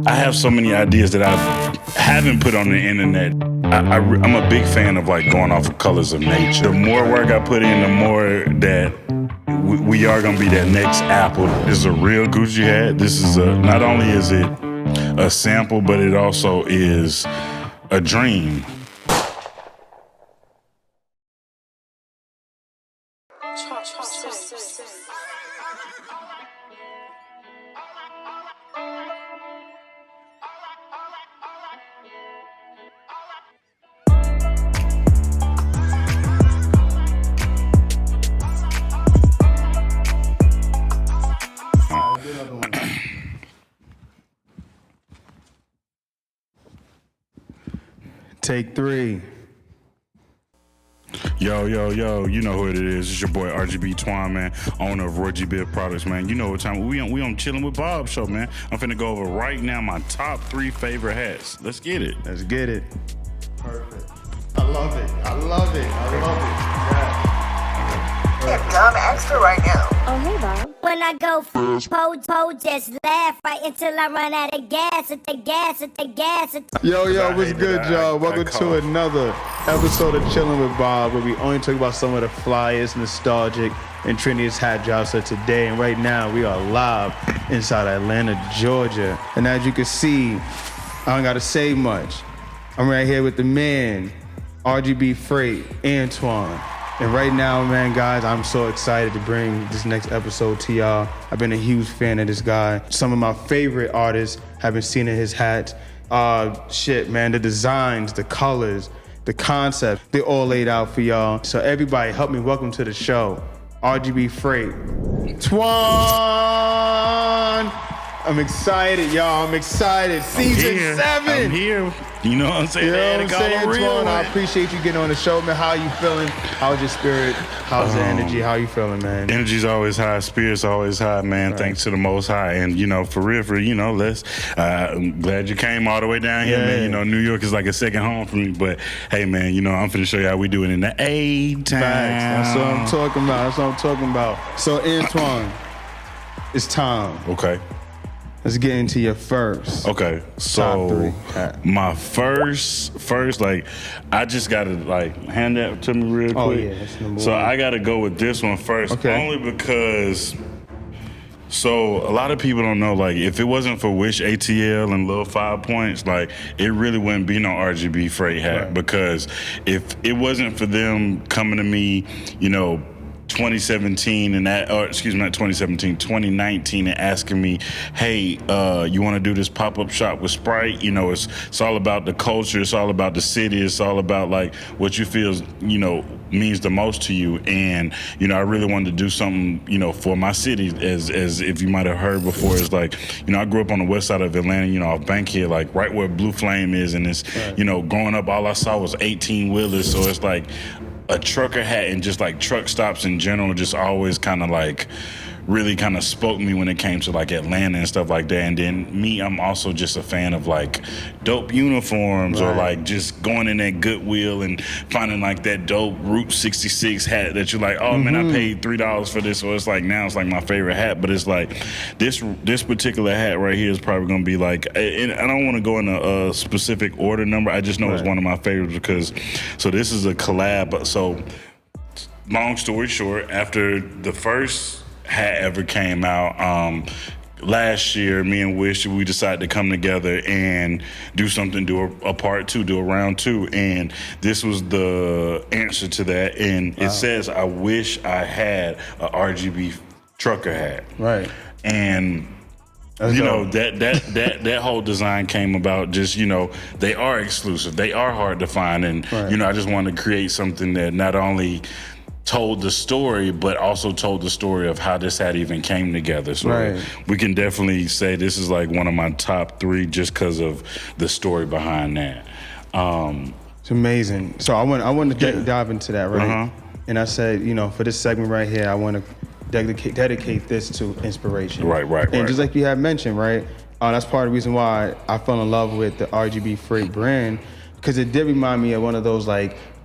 I have so many ideas that I haven't put on the internet. I'm a big fan of like going off of colors of nature. The more work I put in, the more that we are gonna be that next Apple. This is a real Gucci hat. This is not only is it a sample, but it also is a dream. Take 3. Yo, you know who it is. It's your boy RGB Twon, man, owner of RGB Products, man. You know what time we on Chillin' with Bob show, man. I'm finna go over right now my top 3 favorite hats. Let's get it. Let's get it. Perfect. I love it. Yeah. Yeah, dumb extra right now. Oh, hey, Bob. When I go po, just laugh right until I run out of gas. Yo, what's good, y'all? Welcome to another episode of Chillin' with Bob, where we only talk about some of the flyest, nostalgic, and trendiest hat jobs of today. And right now, we are live inside Atlanta, Georgia. And as you can see, I don't gotta say much. I'm right here with the man, RGB Freight and Twon. And right now, man, guys, I'm so excited to bring this next episode to y'all. I've been a huge fan of this guy. Some of my favorite artists have been seen in his hats. Man, the designs, the colors, the concept, they're all laid out for y'all. So everybody, help me welcome to the show, RGB Freight. Twon! I'm excited, y'all. I'm excited. Season 7. I'm here. You know what I'm saying? You know what I'm saying, Twon? I man. appreciate you getting on the show, man. How you feeling? How's your spirit? How's the energy? How you feeling, man? Energy's always high, spirits always high, man. Right. Thanks to the Most High. And, for real, I'm glad you came all the way down here, man. New York is like a second home for me. But, hey, man, I'm finna show you how we do it in the A-Town. Facts. That's what I'm talking about. So, Antoine, it's time. Okay. Let's get into your first. Okay, Top so 3 hat. my first, I just gotta hand that to me real quick. Oh yeah, that's number 1. So I gotta go with this one first, Okay. only because. So a lot of people don't know, if it wasn't for Wish ATL and Lil 5 Points, it really wouldn't be no RGB Freight hat. Right. Because if it wasn't for them coming to me, 2017 not 2017, 2019 and asking me, hey, you want to do this pop-up shop with Sprite? It's all about the culture. It's all about the city. It's all about what you feel, means the most to you. And, I really wanted to do something, for my city, as if you might have heard before. It's I grew up on the west side of Atlanta, off Bankhead, right where Blue Flame is. And it's, right. Growing up, all I saw was 18-wheelers. So it's a trucker hat and just truck stops in general just always really spoke me when it came to Atlanta and stuff like that. And then me, I'm also just a fan of dope uniforms, right. or just going in that Goodwill and finding that dope Route 66 hat that you're man, I paid $3 for this. So it's now it's my favorite hat. But it's this particular hat right here is probably gonna be and I don't want to go in a specific order number. I just know it's one of my favorites because this is a collab. So long story short, after the first hat ever came out, last year, me and Wish, we decided to come together and do something, do a part 2, do a round 2. And this was the answer to that. And It says, I wish I had a RGB trucker hat. Right. And that whole design came about just, they are exclusive. They are hard to find. And, right. I just wanted to create something that not only told the story, but also told the story of how this hat even came together. So right. we can definitely say this is one of my top 3 just because of the story behind that. It's amazing. So I want to dive into that, right? Uh-huh. And I said, for this segment right here, I want to dedicate this to inspiration. Right. And just like you had mentioned, right? That's part of the reason why I fell in love with the RGB Freight brand, because it did remind me of one of those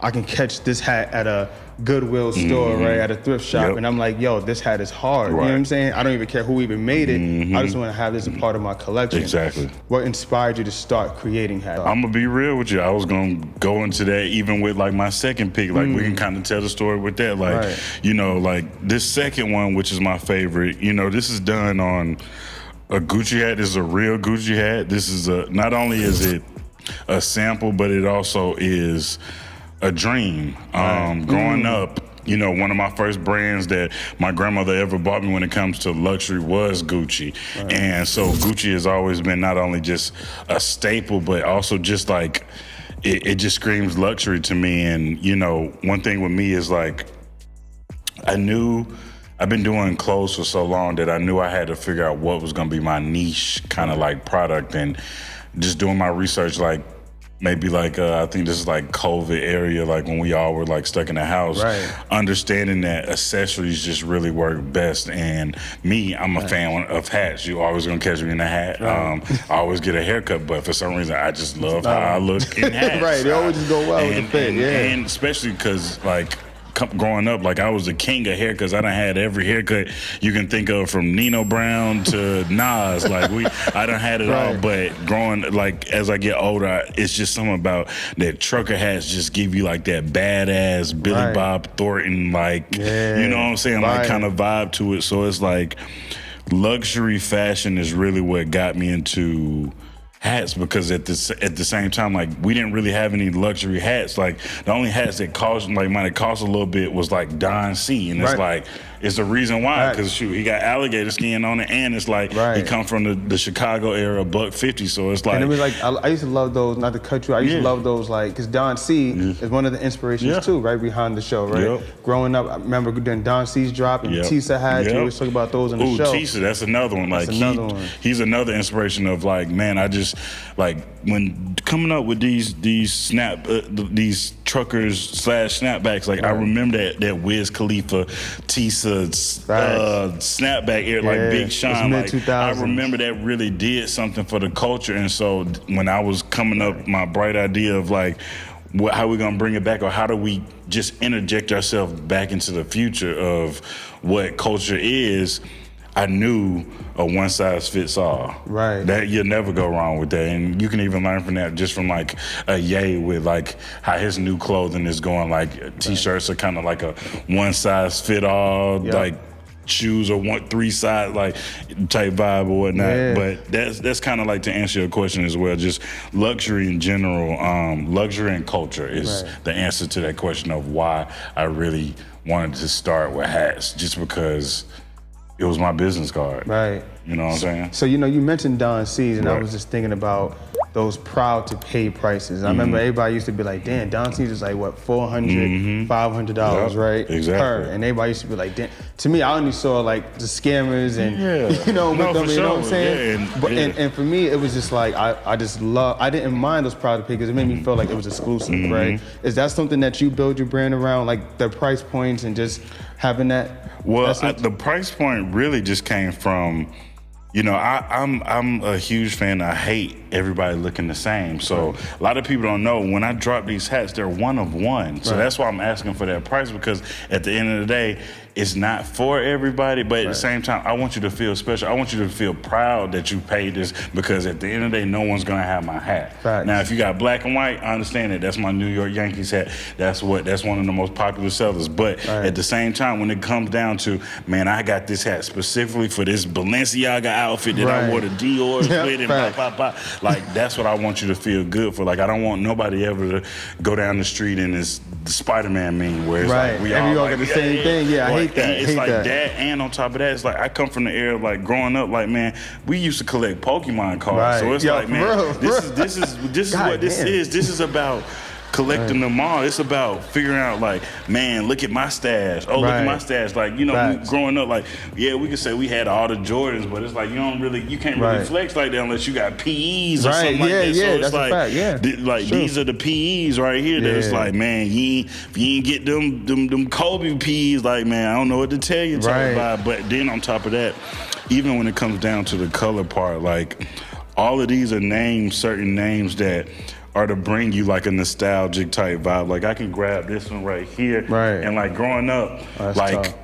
I can catch this hat at a Goodwill store, right, at a thrift shop, and I'm like, yo, this hat is hard. You know what I'm saying? I don't even care who even made it. I just want to have this a part of my collection. Exactly. What inspired you to start creating hats? I'm gonna be real with you. I was gonna go into that even with like my second pick. Like we can kind of tell the story with that. Like, you know, like this second one, which is my favorite. You know, this is done on a Gucci hat. This is a real Gucci hat. This is not only is it a sample, but it also is a dream. Growing up, you know, one of my first brands that my grandmother ever bought me when it comes to luxury was Gucci. And so Gucci has always been not only just a staple, but also just like, it just screams luxury to me. And, you know, one thing with me is like, I've been doing clothes for so long that I knew I had to figure out what was gonna be my niche kind of like product. And just doing my research, like, maybe like, I think this is like COVID area, like when we all were like stuck in the house, understanding that accessories just really work best. And me, I'm a fan of hats. You always gonna catch me in a hat. I always get a haircut, but for some reason, I just love how I look in hats. They always just go well with the fit, and especially because like, growing up, like I was the king of haircuts. I done had every haircut you can think of, from Nino Brown to Nas. Like I done had it all. But growing, like as I get older, it's just something about that trucker hats just give you like that badass Billy Bob Thornton, like you know what I'm saying, like kind of vibe to it. So it's like luxury fashion is really what got me into hats, because at the same time, like we didn't really have any luxury hats. Like the only hats that cost, like might have cost a little bit, was like Don C, and it's like, it's the reason why, because shoot, he got alligator skin on it, and it's like he come from the Chicago era, $150. So it's like, and it was like, I used to love those. Not to cut you, I used to love those, like, because Don C is one of the inspirations too, right behind the show, right? Growing up, I remember doing Don C's drop and Tisa hats. You always talk about those in the show. Tisa, that's another one. Like he's another inspiration of like, man, I just like when coming up with these truckers / snapbacks. Like I remember that Wiz Khalifa, Tisa, snapback era, like Big Sean. Like I remember that really did something for the culture. And so when I was coming up, my bright idea of like, how we gonna bring it back, or how do we just interject ourselves back into the future of what culture is, I knew a one size fits all. That you'll never go wrong with that. And you can even learn from that just from like a Ye with like how his new clothing is going. Like t-shirts are kind of like a one size fit all, like shoes are 3 size like type vibe or whatnot. But that's kind of like to answer your question as well. Just luxury in general, luxury and culture is the answer to that question of why I really wanted to start with hats, just because it was my business card. You know what I'm saying? So, you know, you mentioned Don C's, and I was just thinking about those proud to pay prices. I remember everybody used to be like, damn, Don C's is like, what, $400, $500, right? Exactly. And everybody used to be like, damn. To me, I only saw like the scammers and, you know, with them, you know what I'm saying? And for me, it was just like, I didn't mind those proud to pay because it made me feel like it was exclusive, right? Is that something that you build your brand around, like the price points and just having that? Well, the price point really just came from, you know, I'm a huge fan. I hate everybody looking the same. So a lot of people don't know, when I drop these hats, they're one of one. So that's why I'm asking for that price, because at the end of the day, it's not for everybody, but at the same time, I want you to feel special. I want you to feel proud that you paid this, because at the end of the day, no one's gonna have my hat. Now, if you got black and white, I understand that. That's my New York Yankees hat. That's one of the most popular sellers. But at the same time, when it comes down to, man, I got this hat specifically for this Balenciaga outfit that I wore the Dior's with, and blah, blah, blah. Like, that's what I want you to feel good for. Like, I don't want nobody ever to go down the street in this Spider-Man meme where it's like, we all got the same thing. I hate that. It's like that, and on top of that, it's like I come from the era of like growing up. Like, man, we used to collect Pokemon cards, so it's like, man, this is what this is. This is about collecting them all. It's about figuring out, like, man, look at my stash. Oh, look at my stash. Like, you know, growing up, like, yeah, we could say we had all the Jordans, but it's like you can't really flex like that unless you got PEs or something like that. So it's like, these are the PEs right here. That it's like, man, if you ain't get them Kobe PEs, like, man, I don't know what to tell you. But then on top of that, even when it comes down to the color part, like, all of these are certain names that are to bring you like a nostalgic type vibe. Like I can grab this one right here, right? And like growing up, like tough.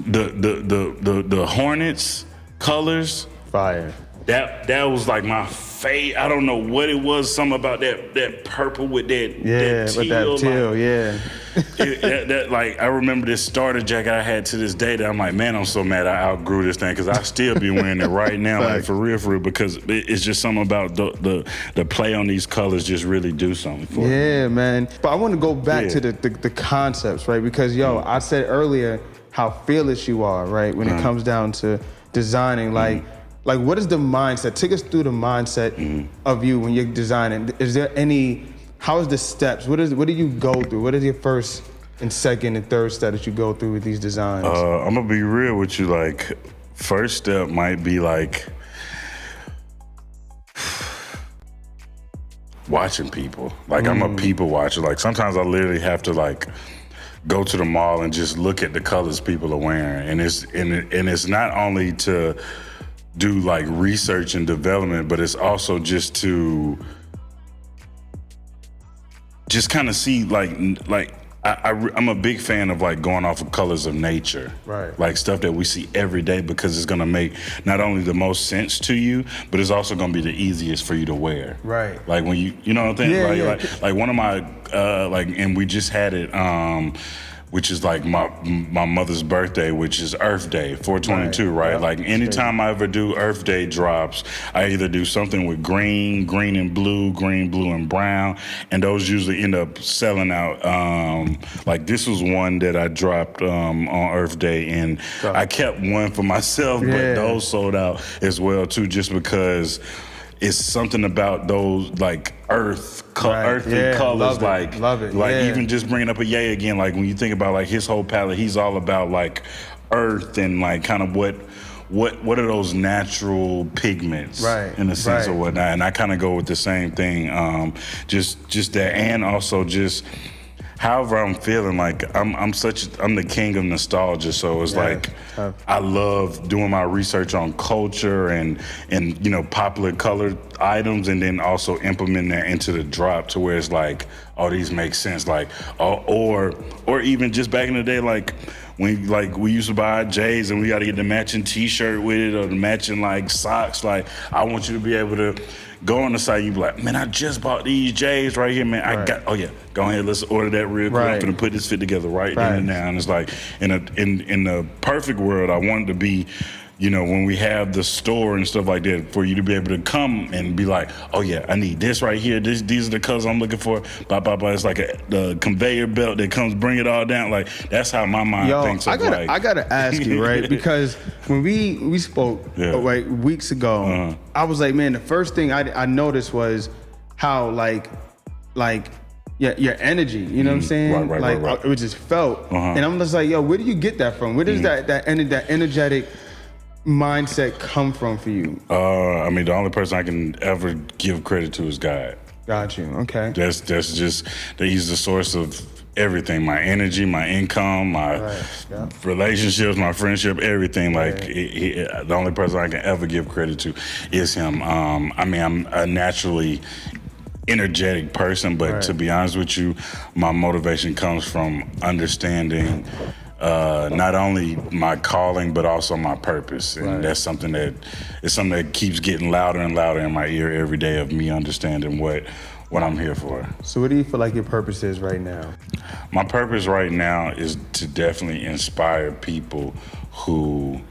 the Hornets colors, fire. That was like my fave. I don't know what it was. Something about that purple with that teal. With that teal, like, that like I remember this starter jacket I had to this day that I'm like, man, I'm so mad I outgrew this thing because I still be wearing it right now, like for real, because it's just something about the play on these colors just really do something for me. Yeah, man. But I want to go back to the concepts, right? Because I said earlier how fearless you are, right? When it comes down to designing, like what is the mindset? Take us through the mindset of you when you're designing. Is there any? How is the steps? What do you go through? What is your first and second and third step that you go through with these designs? I'm gonna be real with you. Like, first step might be like watching people. Like I'm a people watcher. Like sometimes I literally have to like go to the mall and just look at the colors people are wearing, and it's not only to do like research and development, but it's also just to just kind of see like I'm a big fan of like going off of colors of nature, right? Like stuff that we see every day because it's gonna make not only the most sense to you, but it's also gonna be the easiest for you to wear, right? Like when you know what I'm saying, like one of my and we just had it. Which is like my mother's birthday, which is Earth Day, 4/22, right? Like anytime I ever do Earth Day drops, I either do something with green and blue, green, blue, and brown, and those usually end up selling out. Like this was one that I dropped on Earth Day, and I kept one for myself, but those sold out as well too, just because it's something about those like earthy colors, love it. Like even just bringing up a Ye again, like when you think about like his whole palette, he's all about like earth and like kind of what are those natural pigments, right? In a sense or whatnot. And I kind of go with the same thing, just that, and also just however I'm feeling. Like I'm the king of nostalgia, so it's like I love doing my research on culture and popular colored items, and then also implementing that into the drop to where it's like, oh, these make sense. Like or even just back in the day, like when like we used to buy J's and we got to get the matching T-shirt with it or the matching like socks. Like I want you to be able to go on the site, you be like, man, I just bought these J's right here, man. I got, go ahead, let's order that real quick. I'm gonna put this fit together right then and now. And it's like, in the perfect world, I want it to be, when we have the store and stuff like that, for you to be able to come and be like, oh yeah, I need this right here. These are the colors I'm looking for. Blah, blah, blah. It's like the conveyor belt that comes, bring it all down. Like that's how my mind thinks of like. I gotta ask you, right? Because when we spoke like weeks ago, I was like, man, the first thing I noticed was how like your energy, you know what I'm saying? Right. It just felt, and I'm just like, yo, where do you get that from? Where does that energetic mindset come from for you? I mean, the only person I can ever give credit to is God. Got you. Okay. That's just that he's the source of everything. My energy, my income, my relationships, my friendship, everything. Like the only person I can ever give credit to is him. I mean, I'm a naturally energetic person, but to be honest with you, my motivation comes from understanding not only my calling but also my purpose, and that's something that keeps getting louder and louder in my ear every day, of me understanding what I'm here for. So what do you feel like your purpose is right now? My purpose right now is to definitely inspire people who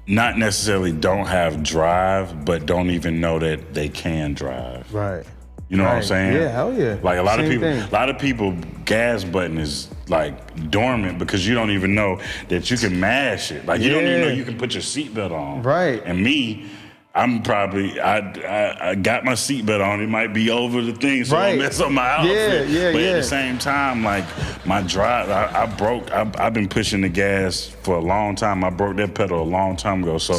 not necessarily don't have drive, but don't even know that they can drive. Right. You know what I'm saying? Yeah, hell yeah. Like a lot of people, gas button is like dormant because you don't even know that you can mash it. Like you don't even know you can put your seatbelt on. Right. And me, I'm probably, I got my seatbelt on. It might be over the thing, so I mess up my outfit. But at the same time, like my drive, I've been pushing the gas for a long time. I broke that pedal a long time ago. So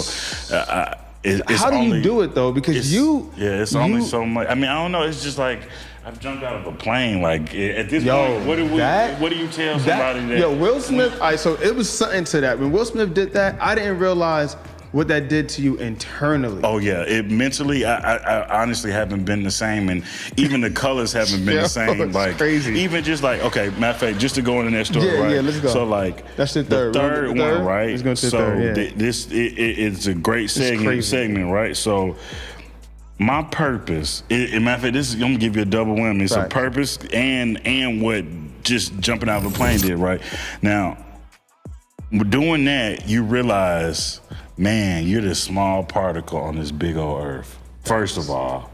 how do you do it though? Because it's only so much. I mean, I don't know. It's just like I've jumped out of a plane. Like at this point, what do you tell somebody that? Will Smith. So it was something to that. When Will Smith did that, I didn't realize what that did to you internally. Oh yeah, it mentally, I honestly haven't been the same, and even the colors haven't been the same. It's like crazy. Even just like, okay, matter of fact, just to go into that story, Yeah, right? yeah, let's go. So like, that's the third one, right? Let's go to the so third. Yeah. It's a great segment, right? So my purpose, matter of fact, this is, I'm gonna give you a double whammy. It's a purpose and what just jumping out of a plane did, right? Now, doing that, you realize, man, you're this small particle on this big old earth. First of all,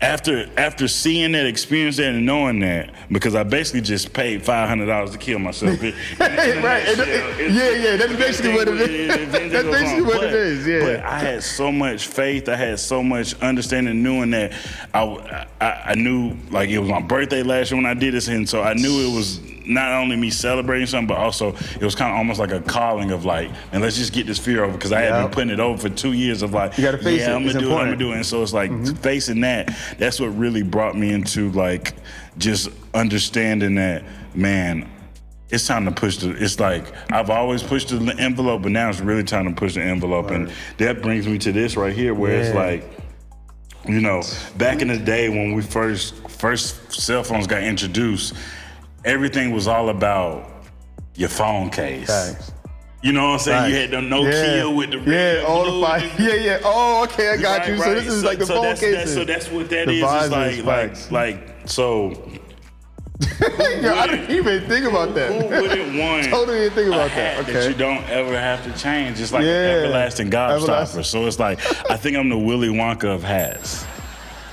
after seeing that, experiencing that, and knowing that, because I basically just paid $500 to kill myself. Right. That's basically what it is. That's basically what it is. Yeah. But I had so much faith. I had so much understanding, knowing that I knew, like, it was my birthday last year when I did this, and so I knew it was not only me celebrating something, but also it was kind of almost like a calling of like, and let's just get this fear over, because I had been putting it over for 2 years of like, you gotta face it. I'm gonna do it. And so it's like facing that's what really brought me into like just understanding that, man, it's time to push it's like, I've always pushed the envelope, but now it's really time to push the envelope. And that brings me to this right here, where it's like, you know, back in the day when we first cell phones got introduced, everything was all about your phone case. Thanks. You know what I'm saying? You had the Nokia with the red all blue. The fire. Yeah. Oh, okay, I got you. So this is like the phone case. So that's what that is. It's like so. Yo, I didn't even think about that. Who wouldn't want totally didn't think about that. That you don't ever have to change? It's like an everlasting gobstopper. So it's like, I think I'm the Willy Wonka of hats.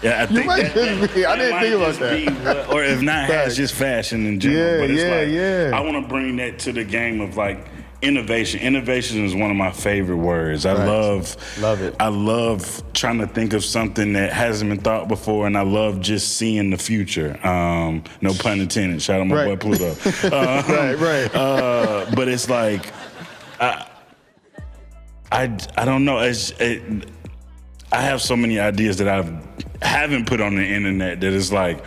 Yeah, I think I didn't think about that. Or if not hats, just fashion in general. Yeah, but it's I want to bring that to the game of like innovation. Innovation is one of my favorite words. I love it. I love trying to think of something that hasn't been thought before, and I love just seeing the future. No pun intended. Shout out my boy Pluto. But it's like, I don't know. I have so many ideas that I haven't put on the internet that it's like,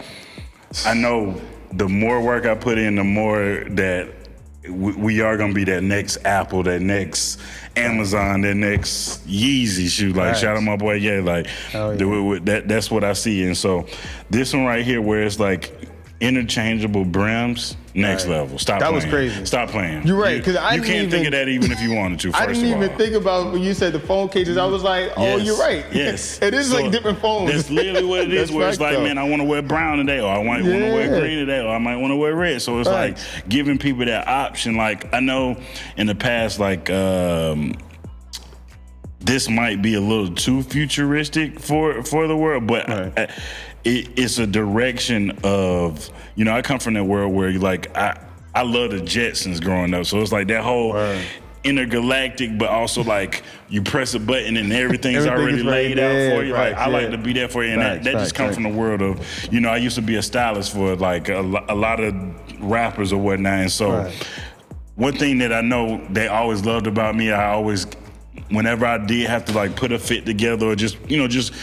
I know the more work I put in, the more that we are gonna be that next Apple, that next Amazon, that next Yeezy shoe. Like, shout out my boy, that's what I see. And so this one right here, where it's like interchangeable brims, next level. Stop playing. That was crazy. Stop playing. You're right, because you can't think of that even if you wanted to. I didn't even think about when you said the phone cases. I was like, you're right. Yes. It is like different phones. That's literally what it is, where it's like, man, I want to wear brown today, or I might want to wear green today, or I might want to wear red. So it's like giving people that option. Like, I know in the past, like, this might be a little too futuristic for the world, but it's a direction of, you know, I come from that world where like I love the Jetsons growing up, so it's like that whole intergalactic, but also like you press a button and everything's already laid out for you. Like, I like to be there for you, and that just comes from the world of, you know, I used to be a stylist for like a lot of rappers or whatnot, and so one thing that I know they always loved about me, I always, whenever I did have to like put a fit together or just, you know, just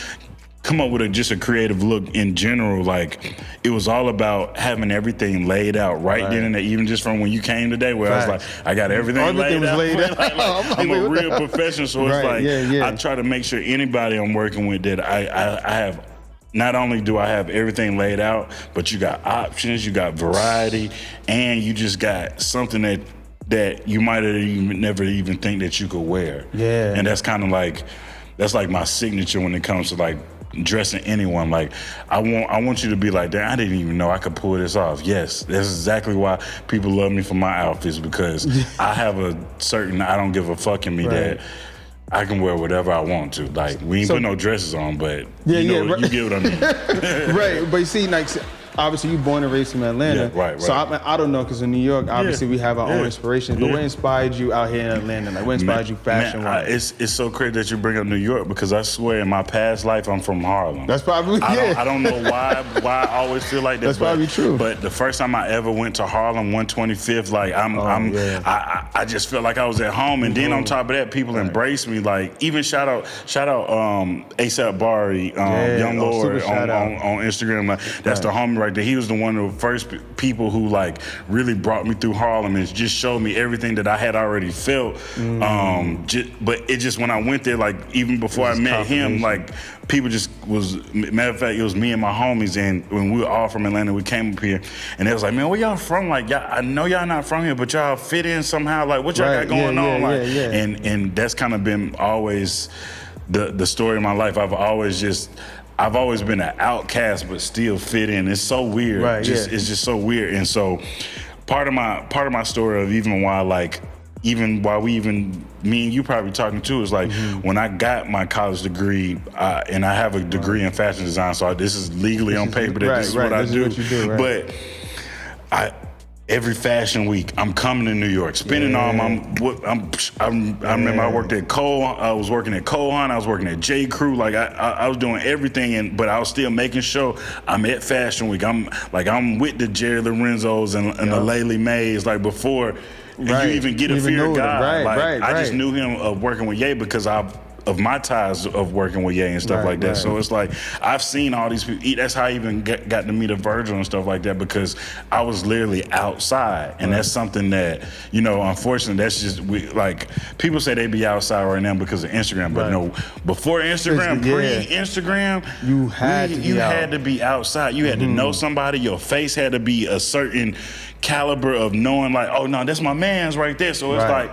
come up with a creative look in general, like, it was all about having everything laid out right then and there, even just from when you came today, where I was like, I got everything laid out. Like, I'm a real professional, so it's like, I try to make sure anybody I'm working with that I have, not only do I have everything laid out, but you got options, you got variety, and you just got something that you might have never even think that you could wear. Yeah. And that's kind of like, that's like my signature when it comes to like dressing anyone. Like, I want you to be like, damn, I didn't even know I could pull this off. Yes, that's exactly why people love me for my outfits, because I have a certain I don't give a fuck in me that I can wear whatever I want to. Like, we ain't put no dresses on, but you get what I mean. Right, but you see, like, obviously you born and raised in Atlanta. Yeah, right. So I don't know, because in New York, obviously we have our own inspirations. But what inspired you out here in Atlanta? Like, what inspired you fashion-wise? It's so crazy that you bring up New York, because I swear in my past life I'm from Harlem. That's probably I don't know why I always feel like that. That's probably true. But the first time I ever went to Harlem, 125th, like I just felt like I was at home. And then on top of that, people embraced me. Like, even shout out ASAP Bari, Young Lord on Instagram. Like, that's the homie right right there. He was the one of the first people who like really brought me through Harlem and just showed me everything that I had already felt. But it just, when I went there, like even before I met him, like people just was, matter of fact, it was me and my homies, and when we were all from Atlanta, we came up here, and they was like, man, where y'all from? Like, y'all, I know y'all not from here, but y'all fit in somehow. Like, what y'all got going on? Like, and that's kind of been always the story of my life. I've always been an outcast, but still fit in. It's so weird. It's just so weird. And so part of my story of even while me and you probably talking too, is like when I got my college degree, and I have a degree in fashion design, so this is legally on paper that this is what I do. But every fashion week, I'm coming to New York, spending all my. I remember I worked at Cole. I was working at Cole Hunt. I was working at J. Crew. Like I was doing everything, but I was still making sure I'm at Fashion Week. I'm with the Jerry Lorenzos and the Laylee Mays. Like before you even get a fear guy. I just knew him of working with Ye because of my ties of working with Ye and stuff like that. So it's like, I've seen all these people eat. That's how I even got to meet a Virgil and stuff like that, because I was literally outside. And that's something that, unfortunately, that's just, people say they be outside right now because of Instagram, but no, before Instagram, pre-Instagram, you had to be outside. You had to know somebody. Your face had to be a certain caliber of knowing, like, oh no, that's my man's right there. So it's like,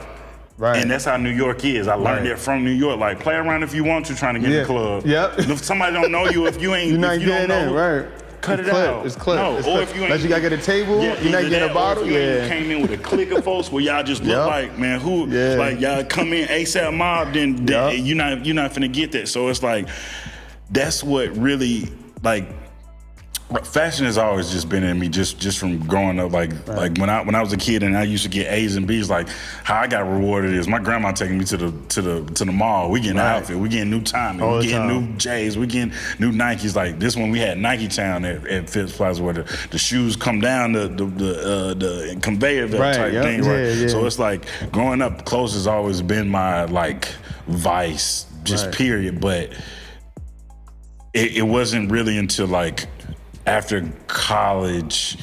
and that's how New York is. I learned it from New York. Like, play around if you want to, trying to get in the club. If somebody don't know you, if you ain't, you're not getting in, cut it out. It's clip. No, it's or clip. if you ain't, unless you gotta get a table, you're not getting a bottle. You came in with a clique of folks where y'all just look like, man, who, like y'all come in ASAP mob, then you're not finna get that. So it's like, that's what really, like, fashion has always just been in me, just from growing up. Like when I was a kid and I used to get A's and B's, like how I got rewarded is my grandma taking me to the mall. We getting an outfit, we getting new timing, we getting new J's, we getting new Nikes. Like this one, we had Nike Town at Phipps Plaza where the shoes come down the conveyor belt type thing. So it's like growing up, clothes has always been my like vice, just period. But it wasn't really until like after college,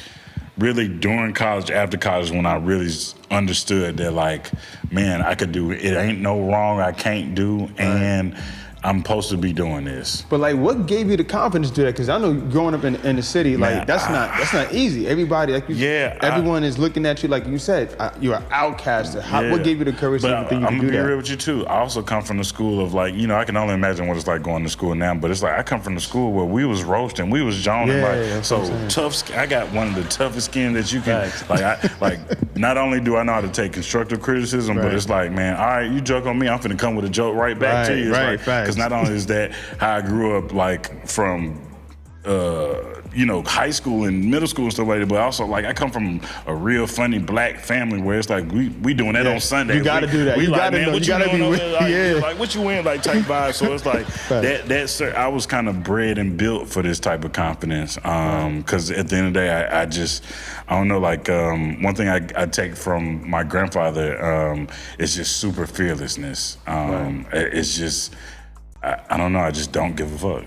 really during college, after college, when I really understood that, like, man, I could do it. It ain't no wrong I can't do, and I'm supposed to be doing this. But like, what gave you the confidence to do that? Because I know growing up in the city, like that's not easy. Everybody, like everyone is looking at you, like you said, you're an outcast. What gave you the courage to think you can do that? I'm gonna be real with you too. I also come from the school of like, I can only imagine what it's like going to school now. But it's like I come from the school where we was roasting, we was joning, so tough. I got one of the toughest skin that you can. Not only do I know how to take constructive criticism, but it's like, man, all right, you joke on me, I'm finna come with a joke right back to you. Because not only is that how I grew up, like from high school and middle school and stuff like that, but also like I come from a real funny black family where it's like we doing that on Sunday. You gotta do that. We you like, gotta man, know. what You gotta be with, like what you in, like type vibe. So it's like that. I was kind of bred and built for this type of confidence. Because at the end of the day, I don't know. Like one thing I take from my grandfather is just super fearlessness. It's just. I don't know. I just don't give a fuck.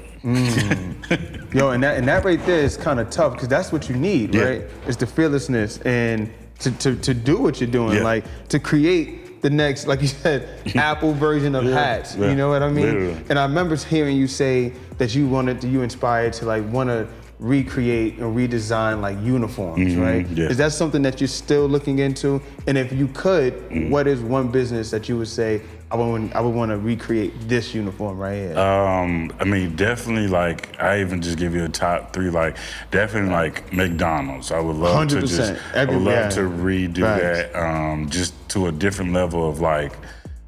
Yo, and that right there is kind of tough because that's what you need, right? It's the fearlessness and to do what you're doing, like to create the next, like you said, Apple version of hats. You know what I mean? Literally. And I remember hearing you say that you inspired to like want to recreate and redesign like uniforms, right? Is that something that you're still looking into? And if you could, what is one business that you would say, I would want to recreate this uniform right here? I mean, definitely, like, I even just give you a top 3, like, definitely, like, McDonald's. I would love 100%. I would love to redo that, just to a different level of, like,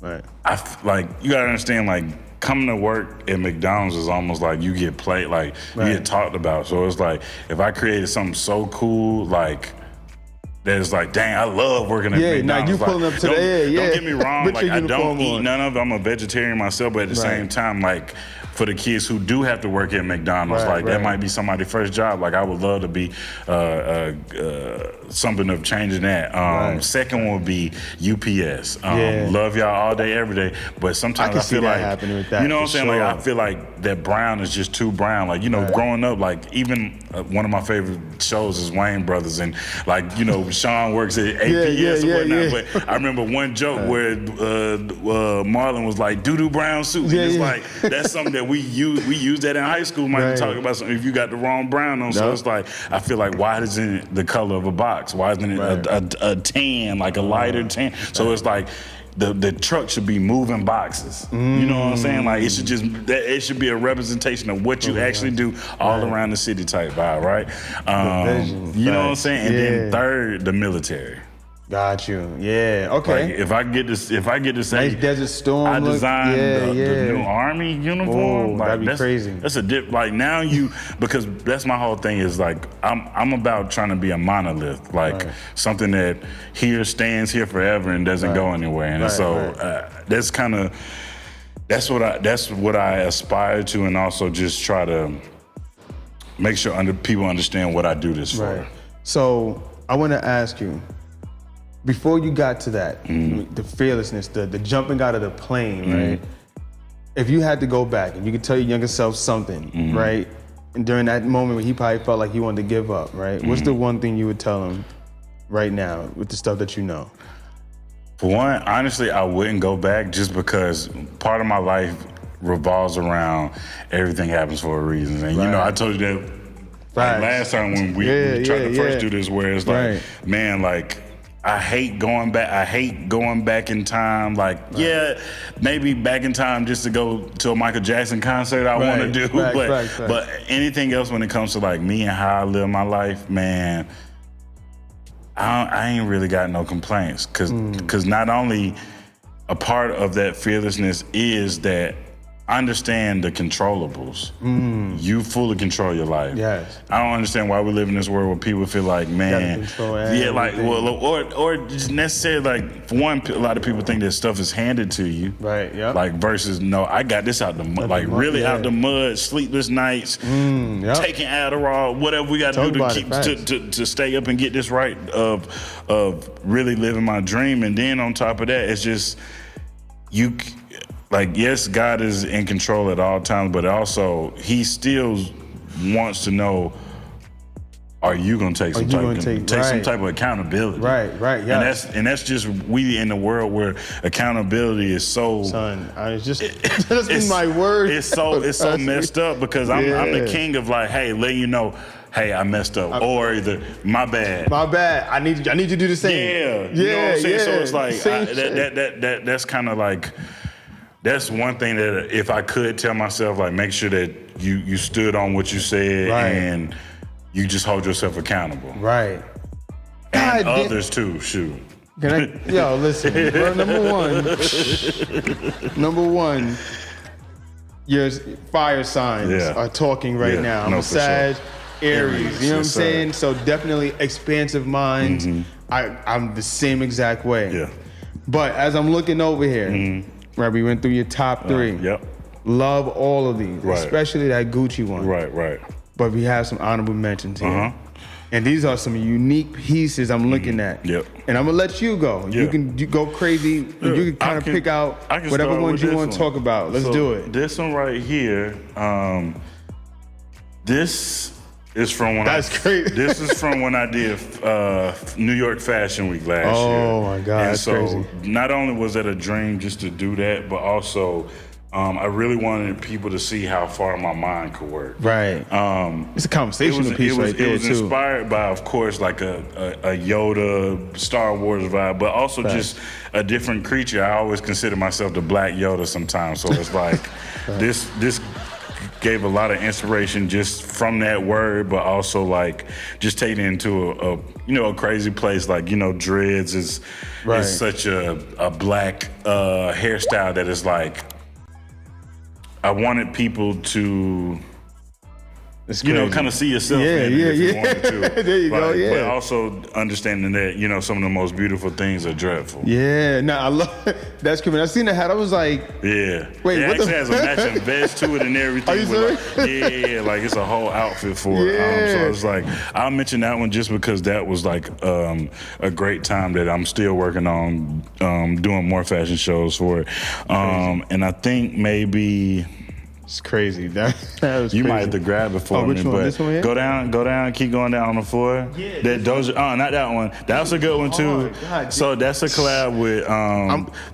you gotta understand, like, coming to work at McDonald's is almost like you get played, like, you get talked about. So it's like, if I created something so cool, like, that is like, dang, I love working at McDonald's. Now you pulling up to the Don't get me wrong, like I don't eat none of it. I'm a vegetarian myself, but at the same time, like for the kids who do have to work at McDonald's, that might be somebody's first job. Like I would love to be something of changing that. Second one would be UPS. Love y'all all day, every day. But sometimes I feel like, happening with that, you know what I'm saying? Like I feel like that brown is just too brown. Like, you know, growing up, like even one of my favorite shows is Wayne Brothers, and like, you know, Sean works at APS or whatnot. But I remember one joke where Marlon was like, doo-doo brown suit. And it's like, that's something that we use that in high school. Might talk about something if you got the wrong brown on. So it's like, I feel like, why isn't it the color of a box? Why isn't it a tan, like a lighter tan? So it's like, the truck should be moving boxes. You know what I'm saying? Like it should be a representation of what you actually do all around the city type vibe, right? You know what I'm saying? And then third, the military. Got you. Yeah. Okay. Like if I get to say, nice Desert Storm. I designed the new Army uniform. Whoa, like, that'd be crazy. That's a dip. Like now because that's my whole thing is like I'm about trying to be a monolith, like something that stands here forever and doesn't go anywhere. And so that's kind of that's what I aspire to, and also just try to make sure people understand what I do this for. So I want to ask you, before you got to that, the fearlessness, the jumping out of the plane, right? If you had to go back and you could tell your younger self something, right? And during that moment when he probably felt like he wanted to give up, right? What's the one thing you would tell him right now with the stuff that you know? For one, honestly, I wouldn't go back just because part of my life revolves around everything happens for a reason. And you know, I told you that like, last time when we tried to first do this, where it's like, man, like, I hate going back. I hate going back in time. Like, maybe back in time just to go to a Michael Jackson concert I want to do. But anything else when it comes to like me and how I live my life, man, I ain't really got no complaints. Cause not only a part of that fearlessness is that understand the controllables. You fully control your life. Yes. I don't understand why we live in this world where people feel like, man, or just necessarily like, for one, a lot of people think that stuff is handed to you. Right. Yeah. Like versus, no, I got this out the mud, like really out the mud, sleepless nights, taking Adderall, whatever we got to do to keep to stay up and get this right of really living my dream. And then on top of that, it's just like, yes, God is in control at all times, but also He still wants to know, are you going to take some type of accountability? And that's just, we in the world where accountability is so. Son, that's been my word. It's so messed up because I'm the king of like, hey, let you know, hey, I messed up, or either my bad. I need you to do the same. You know what I'm saying? So it's like that's kind of like. That's one thing that if I could tell myself, like, make sure that you stood on what you said and you just hold yourself accountable. Right. And others too, shoot. Listen, bro, number one, your fire signs are talking right now. I'm a Sag, Aries, you know what I'm saying? So definitely expansive minds. I'm the same exact way. Yeah. But as I'm looking over here, right, we went through your top three. Love all of these, especially that Gucci one. Right. But we have some honorable mentions here. And these are some unique pieces I'm looking at. And I'm gonna let you go. You can go crazy. You can kind of pick out whatever ones you want to talk about. Let's do it. This one right here, this is from when This is from when I did New York Fashion Week last year. Oh my God, that's crazy. Not only was it a dream just to do that, but also I really wanted people to see how far my mind could work. Right. It's a conversational piece right there, too. It was inspired by, of course, like a Yoda, Star Wars vibe, but also just a different creature. I always consider myself the Black Yoda sometimes. So it's like this gave a lot of inspiration just from that word, but also like just taking it into a crazy place. Like, dreads is such a black hairstyle that is like, I wanted people to kind of see yourself in it if you wanted to. There you go, yeah. But also understanding that, some of the most beautiful things are dreadful. Yeah, no, I love that's cool. When I seen the hat, I was like, yeah. Wait, it what actually has a matching vest to it and everything. Are you serious? Yeah, like it's a whole outfit for it. So I was like, I'll mention that one just because that was like a great time that I'm still working on doing more fashion shows for it. And I think maybe... It's crazy. That was you crazy. might have to grab it for me, which one? but This one here? go down, keep going down on the floor. Yeah, that Doja, not that one. That's a good one too. God, so that's a collab with.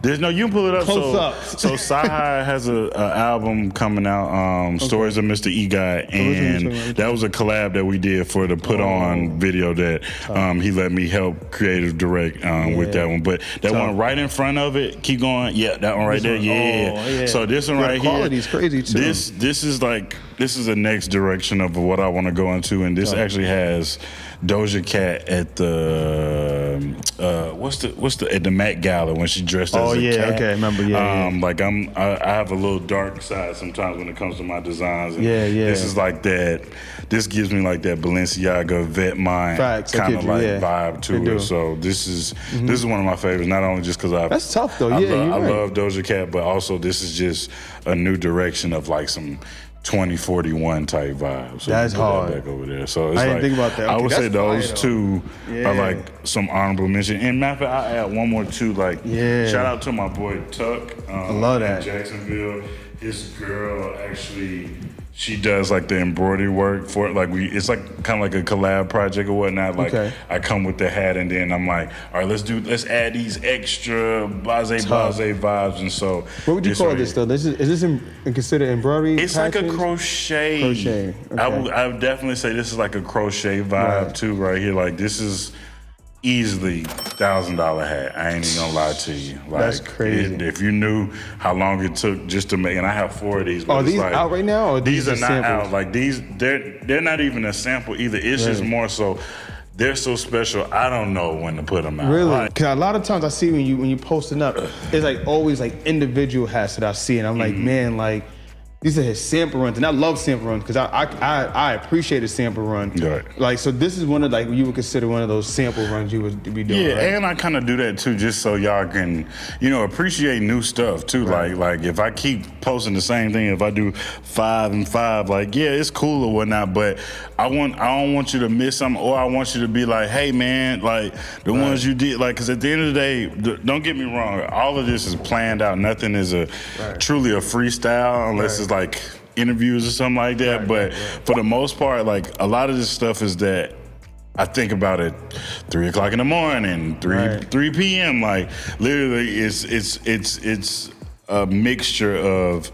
There's no, you can pull it up. Close up. So Sahai has a album coming out, Stories of Mr. E Guy, and that was a collab that we did for the Put On video that he let me help creative direct with that one. But that one right in front of it, keep going. Yeah, that one right there. Yeah. So this one right here. Quality's crazy too. This is the next direction of what I want to go into, and this actually has Doja Cat at the at the Met Gala when she dressed as a cat. Okay, I remember. Like I have a little dark side sometimes when it comes to my designs. And This is like that. This gives me like that Balenciaga vet mind kind of vibe to it. So this is one of my favorites. Not only just because that's tough though. I love Doja Cat, but also this is just a new direction of like some 2041 type vibe. So that's hard. That back over there. So it's I didn't think about that. I would say those two are Yeah. like some honorable mention. And matter of fact, I add one more too. Like shout out to my boy Tuck. I love that. In Jacksonville. His girl actually, she does like the embroidery work for it. Like it's like kind of like a collab project or whatnot. Like I come with the hat and then I'm like, all right, let's add these extra blase vibes. And so what would you call this though? Is this considered embroidery? It's patches? like a crochet. Okay. I would definitely say this is like a crochet vibe too, right here. Like this is easily $1,000 hat. I ain't even gonna lie to you. Like, that's crazy. If you knew how long it took just to make, and I have 4 of these. But are these out right now? Or these are not samples? out. Like these, they're not even a sample either. It's just more so. They're so special. I don't know when to put them out. Really? Because a lot of times I see when you posting up, it's like always like individual hats that I see, and I'm like, man, like. These are his sample runs, and I love sample runs because I appreciate a sample run. Right. Like, so this is one of like you would consider one of those sample runs you would be doing. Yeah, right? and I kind of do that too, just so y'all can, appreciate new stuff too. Right. Like if I keep posting the same thing, if I do 5 and 5, like it's cool or whatnot, but I don't want you to miss something, or I want you to be like, hey man, like the ones you did, like, because at the end of the day, don't get me wrong, all of this is planned out. Nothing is truly a freestyle unless it's like interviews or something like that. But for the most part, like a lot of this stuff is that I think about it 3 o'clock in the morning, 3 p.m. Like literally, it's a mixture of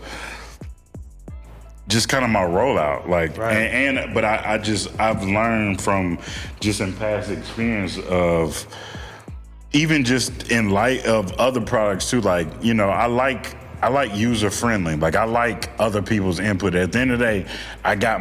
just kind of my rollout, like, but I've learned from just in past experience of even just in light of other products too. Like I like user friendly. Like I like other people's input. At the end of the day, I got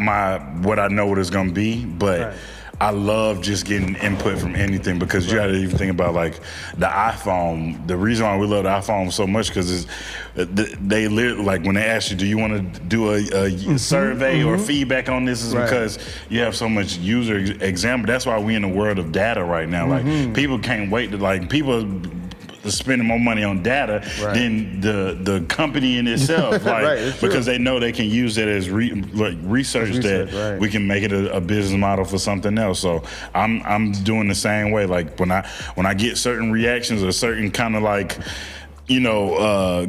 what I know what it's gonna be, but I love just getting input from anything because you gotta even think about like the iPhone. The reason why we love the iPhone so much because they literally, like when they ask you, do you want to do a survey or feedback on this, is because you have so much user example. That's why we in the world of data right now. Like people can't wait to people spending more money on data than the company in itself, like because they know they can use it as research that we can make it a business model for something else. So I'm doing the same way. Like when I get certain reactions or certain kind of like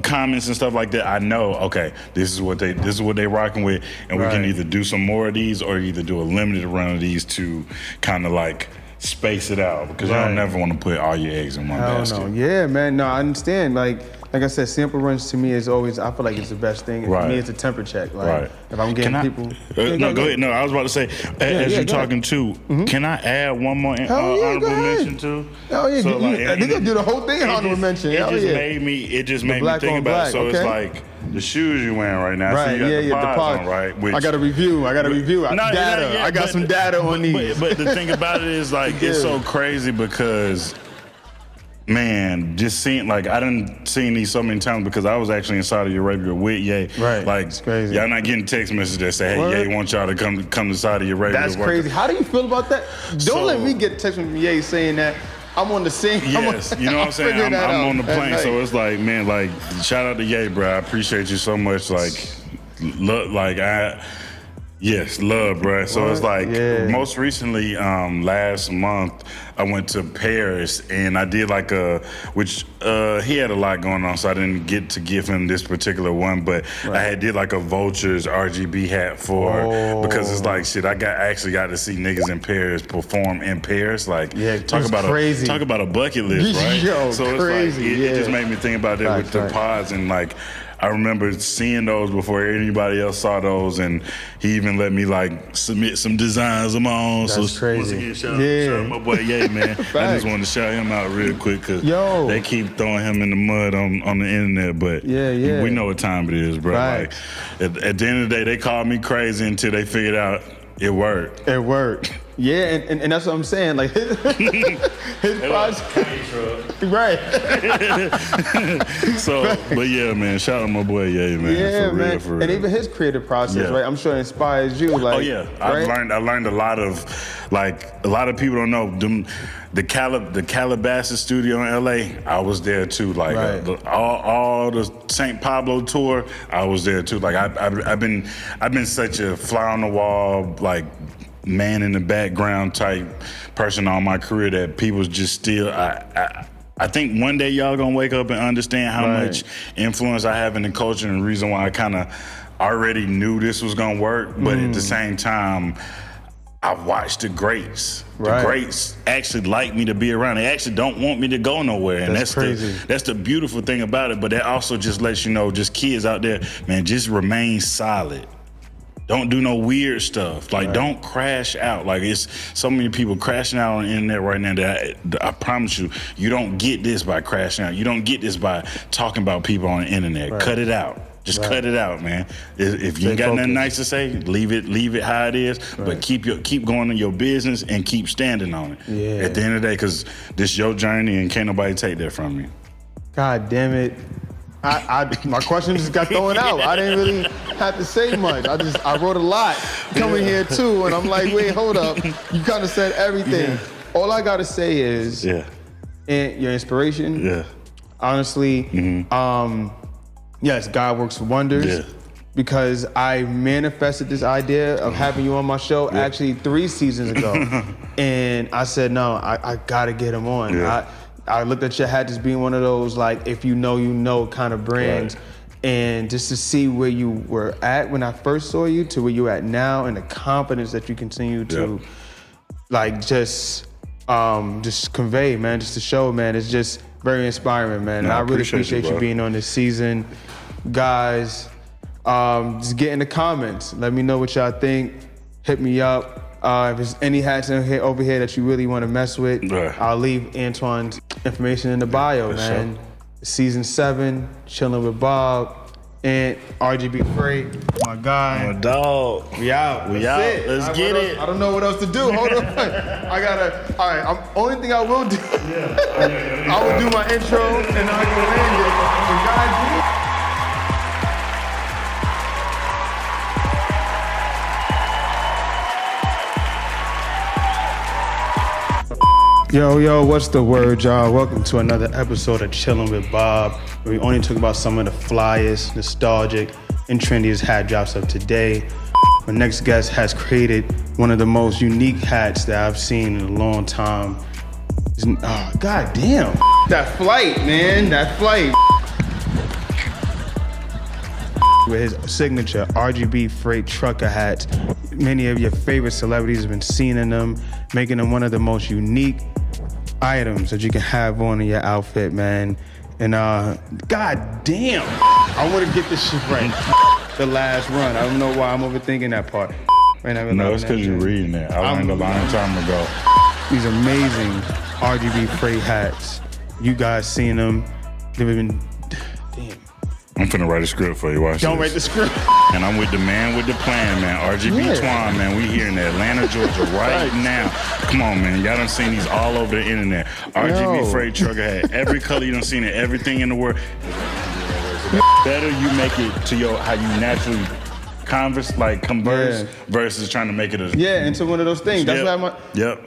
comments and stuff like that, I know, okay, this is what they rocking with, and we can either do some more of these or either do a limited run of these to kind of like space it out, because you don't never want to put all your eggs in one basket. No. Yeah, man. No, I understand. Like I said, sample runs to me is always, I feel like it's the best thing. For me, it's a temper check. Like if I'm getting people. No, go ahead. No, I was about to say, as you're talking too, can I add one more honorable mention too? Oh yeah, so, I think I do the whole thing honorable mention. It just made me think about it. So it's like the shoes you're wearing right now. Right, so you got the pods on, right? Which, I got a review. Data. I got some data on these. But the thing about it is like it's so crazy because Man, just seeing, like, I done seen these so many times because I was actually in Saudi Arabia with Ye. Right. Like, it's crazy. y'all not getting text messages that say, hey, Ye want y'all to come to Saudi Arabia. That's crazy. How do you feel about that? Don't let me get a text from Ye saying that. I'm on the same. Yes, you know what I'm saying? I'm on the plane, so it's like, man, like, shout out to Ye, bro. I appreciate you so much. Like, look, like, yes, love, bro. So it's like, most recently, last month, I went to Paris and I did like which he had a lot going on, so I didn't get to give him this particular one, but I did like a Vultures RGB hat because it's like, shit, I actually got to see niggas in Paris perform in Paris. Like, talk about a bucket list, right? Yo, so it's crazy, like, it just made me think about that with the pods, and like, I remember seeing those before anybody else saw those, and he even let me like submit some designs of my own. That's crazy. Once again, shout out my boy Ye, man. I just wanted to shout him out real quick because they keep throwing him in the mud on the internet, but we know what time it is, bro. Like, at the end of the day, they called me crazy until they figured out it worked. It worked. Yeah, and that's what I'm saying. Like his project, right? So, but yeah, man, shout out my boy Ye, man. Yeah, for man. real, for real. And even his creative process, right? I'm sure it inspires you. Like, I learned a lot of, like, a lot of people don't know the Calabasas studio in LA. I was there too. Like all the St. Pablo tour, I was there too. Like I've been such a fly on the wall, like, man in the background type person all my career that people just still. I think one day y'all gonna wake up and understand how much influence I have in the culture, and the reason why I kind of already knew this was gonna work. But at the same time, I watched the greats. The greats actually like me to be around. They actually don't want me to go nowhere. And that's crazy. That's the beautiful thing about it. But that also just lets you know, just kids out there, man, just remain solid. Don't do no weird stuff. Like, don't crash out. Like, it's so many people crashing out on the internet right now that I promise you, you don't get this by crashing out. You don't get this by talking about people on the internet. Cut it out. Just cut it out, man. If you ain't got nothing nice to say, leave it how it is. But keep going in your business and keep standing on it. Yeah. At the end of the day, because this is your journey and can't nobody take that from you. God damn it. My question just got thrown out. I didn't really have to say much. I wrote a lot coming here too, and I'm like, wait, hold up. You kind of said everything. Yeah. All I gotta say is, and your inspiration. Yeah. Honestly, yes, God works wonders. Yeah. Because I manifested this idea of having you on my show actually 3 seasons ago, and I said, no, I gotta get him on. Yeah. I looked at your hat as being one of those, like, if you know kind of brands. And just to see where you were at when I first saw you to where you're at now, and the confidence that you continue to, like, just convey, man, just to show, man, it's just very inspiring, man. And I really appreciate you being on this season. Guys, just get in the comments. Let me know what y'all think. Hit me up. If there's any hats over here that you really want to mess with, I'll leave Antoine's information in the bio, man. Sure. Season 7, Chilling with Bob, and RGB Freight, my guy. My dog. We out. Let's get it. I don't know what else to do. Hold on. All right, only thing I will do, I will do my intro, and I can land it. And guys, Yo, what's the word, y'all? Welcome to another episode of Chillin' with Bob, where we only talk about some of the flyest, nostalgic, and trendiest hat drops of today. My next guest has created one of the most unique hats that I've seen in a long time. Oh, God damn. That flight, man, that flight. With his signature RGB Freight Trucker Hats. Many of your favorite celebrities have been seen in them, making them one of the most unique items that you can have on in your outfit, man. And God damn, I want to get this shit right. The last run. I don't know why I'm overthinking that part. No, it's because you're reading it. I learned a long time ago. These amazing RGB Freight hats. You guys seen them. They've been, damn. I'm finna write a script for you. Watch Don't this. write the script. And I'm with the man with the plan, man. RGB Twon, man. We here in Atlanta, Georgia right now. Come on, man. Y'all done seen these all over the internet. RGB Freight Trucker Hat. Every color you done seen it. Everything in the world. Better you make it to how you naturally converse versus trying to make it a... Yeah, into one of those things. That's why Yep.